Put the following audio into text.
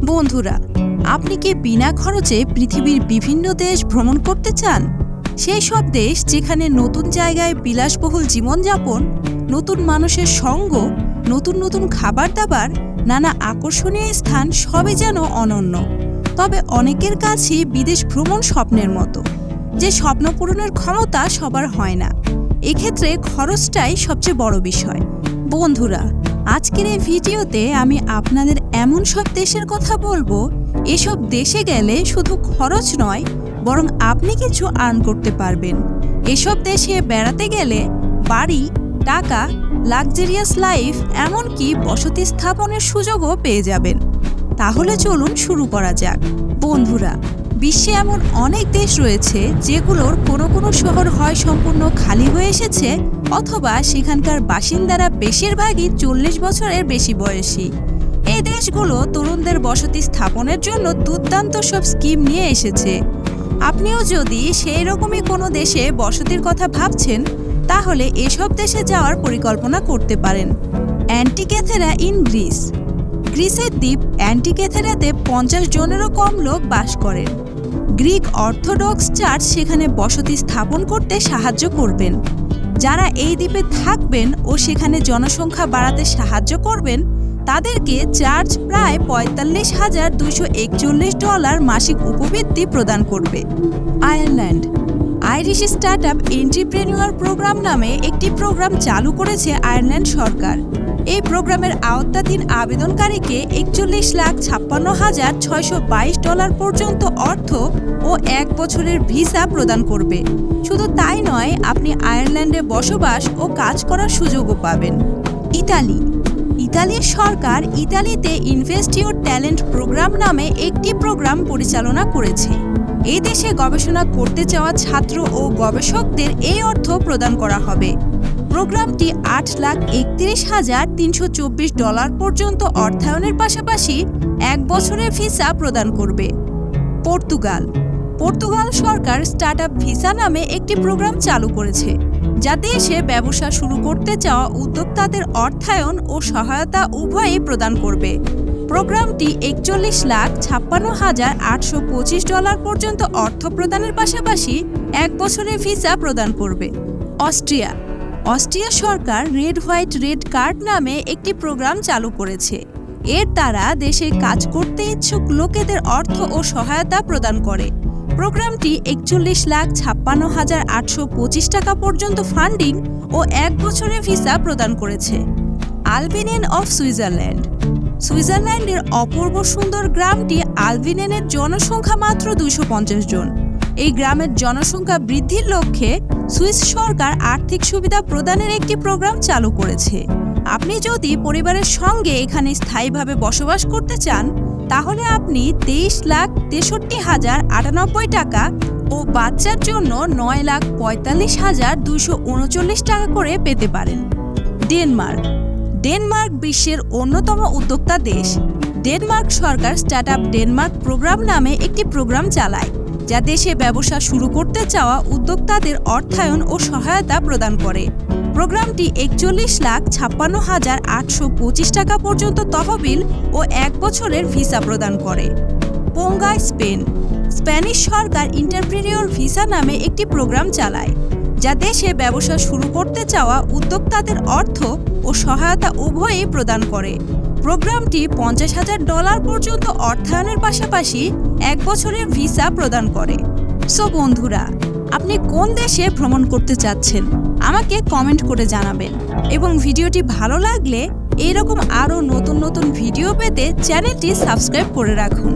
বন্ধুরা, আপনি কি বিনা খরচে পৃথিবীর বিভিন্ন দেশ ভ্রমণ করতে চান? সেই সব দেশ যেখানে নতুন জায়গায় বিলাসবহুল জীবনযাপন, নতুন মানুষের সঙ্গ, নতুন নতুন খাবার দাবার, নানা আকর্ষণীয় স্থান সবই যেন অনন্য। তবে অনেকের কাছেই বিদেশ ভ্রমণ স্বপ্নের মতো, যে স্বপ্ন পূরণের ক্ষমতা সবার হয় না। এক্ষেত্রে খরচটাই সবচেয়ে বড় বিষয়। বন্ধুরা, আজকের এই ভিডিওতে আমি আপনাদের এমন সব দেশের কথা বলবো, এসব দেশে গেলে শুধু খরচ নয়, বরং আপনি কিছু আর্ন করতে পারবেন। এসব দেশে বেড়াতে গেলে বাড়ি, টাকা, লাক্সারিয়াস লাইফ, এমনকি বসতি স্থাপনের সুযোগও পেয়ে যাবেন। তাহলে চলুন শুরু করা যাক। বন্ধুরা, বিশ্বে এমন অনেক দেশ রয়েছে যেগুলোর কোনো কোনো শহর হয় সম্পূর্ণ খালি হয়ে এসেছে, অথবা সেখানকার বাসিন্দারা বেশিরভাগই 40 বছরের বেশি বয়সী। এই দেশগুলো তরুণদের বসতি স্থাপনের জন্য দুর্দান্ত সব স্কিম নিয়ে এসেছে। আপনিও যদি সেই রকমই কোনো দেশে বসতির কথা ভাবছেন, তাহলে এসব দেশে যাওয়ার পরিকল্পনা করতে পারেন। অ্যান্টিক্যাথেরা ইন গ্রিস। গ্রিসের দ্বীপ অ্যান্টিক্যাথেরাতে 50 জনেরও কম লোক বাস করেন। গ্রিক অর্থোডক্স চার্চ সেখানে বসতি স্থাপন করতে সাহায্য করবেন। যারা এই দ্বীপে থাকবেন ও সেখানে জনসংখ্যা বাড়াতে সাহায্য করবেন, তাদেরকে চার্চ প্রায় $45,241 মাসিক উপবৃত্তি প্রদান করবে। আয়ারল্যান্ড। আইরিশ স্টার্টআপ এন্ট্রিপ্রেনিউর প্রোগ্রাম নামে একটি প্রোগ্রাম চালু করেছে আয়ারল্যান্ড সরকার। এই প্রোগ্রামের আওতাধীন আবেদনকারীকে $41,56,622 পর্যন্ত অর্থ ও 1 বছরের ভিসা প্রদান করবে। শুধু তাই নয়, আপনি আয়ারল্যান্ডে বসবাস ও কাজ করার সুযোগও পাবেন। ইতালি। ইতালির সরকার ইতালিতে ইনভেস্ট ইউর ট্যালেন্ট প্রোগ্রাম নামে একটি প্রোগ্রাম পরিচালনা করেছে। এই দেশে গবেষণা করতে চাওয়া ছাত্র ও গবেষকদের এই অর্থ প্রদান করা হবে। প্রোগ্রামটি $8,31,324 পর্যন্ত অর্থায়নের পাশাপাশি 1 বছরের ভিসা প্রদান করবে। পর্তুগাল। পর্তুগাল সরকার স্টার্টআপ ভিসা নামে একটি প্রোগ্রাম চালু করেছে, যা দেশে ব্যবসা শুরু করতে চাওয়া উদ্যোক্তাদের অর্থায়ন ও সহায়তা উভয়ই প্রদান করবে। প্রোগ্রামটি $41,56,825 পর্যন্ত অর্থ প্রদানের পাশাপাশি 1 বছরের ভিসা প্রদান করবে। অস্ট্রিয়া। অস্ট্রিয়া সরকার রেড হোয়াইট রেড কার্ড নামে একটি প্রোগ্রাম চালু করেছে। এর দ্বারা দেশে কাজ করতে ইচ্ছুক লোকেদের অর্থ ও সহায়তা প্রদান করে। প্রোগ্রামটি $41,56,825 পর্যন্ত ফান্ডিং ও 1 বছরের ভিসা প্রদান করেছে। আলবিনেন অফ সুইজারল্যান্ড। সুইজারল্যান্ডের অপূর্ব সুন্দর গ্রামটি আলবিনেনের জনসংখ্যা মাত্র 250 জন। এই গ্রামের জনসংখ্যা বৃদ্ধির লক্ষ্যে সুইস সরকার আর্থিক সুবিধা প্রদানের একটি প্রোগ্রাম চালু করেছে। আপনি যদি পরিবারের সঙ্গে এখানে স্থায়ীভাবে বসবাস করতে চান, তাহলে আপনি $23,63,098 ও বাচ্চার জন্য $9,45,239 করে পেতে পারেন। ডেনমার্ক। ডেনমার্ক বিশ্বের অন্যতম উদ্যোক্তা দেশ। ডেনমার্ক সরকার স্টার্টআপ ডেনমার্ক প্রোগ্রাম নামে একটি প্রোগ্রাম চালায়, যা দেশে ব্যবসা শুরু করতে চাওয়া উদ্যোক্তাদের অর্থায়ন ও সহায়তা প্রদান করে। প্রোগ্রামটি $41,56,825 পর্যন্ত তহবিল ও 1 বছরের ভিসা প্রদান করে। পোঙ্গায়, স্পেন। স্প্যানিশ সরকার এন্ট্রিপ্রেনিউর ভিসা নামে একটি প্রোগ্রাম চালায়, যা দেশে ব্যবসা শুরু করতে চাওয়া উদ্যোক্তাদের অর্থ ও সহায়তা উভয়ই প্রদান করে। প্রোগ্রামটি $50,000 পর্যন্ত অর্থায়নের পাশাপাশি 1 বছরের ভিসা প্রদান করে। সো বন্ধুরা, আপনি কোন দেশে ভ্রমণ করতে চাচ্ছেন আমাকে কমেন্ট করে জানাবেন, এবং ভিডিওটি ভালো লাগলে এইরকম আরও নতুন নতুন ভিডিও পেতে চ্যানেলটি সাবস্ক্রাইব করে রাখুন।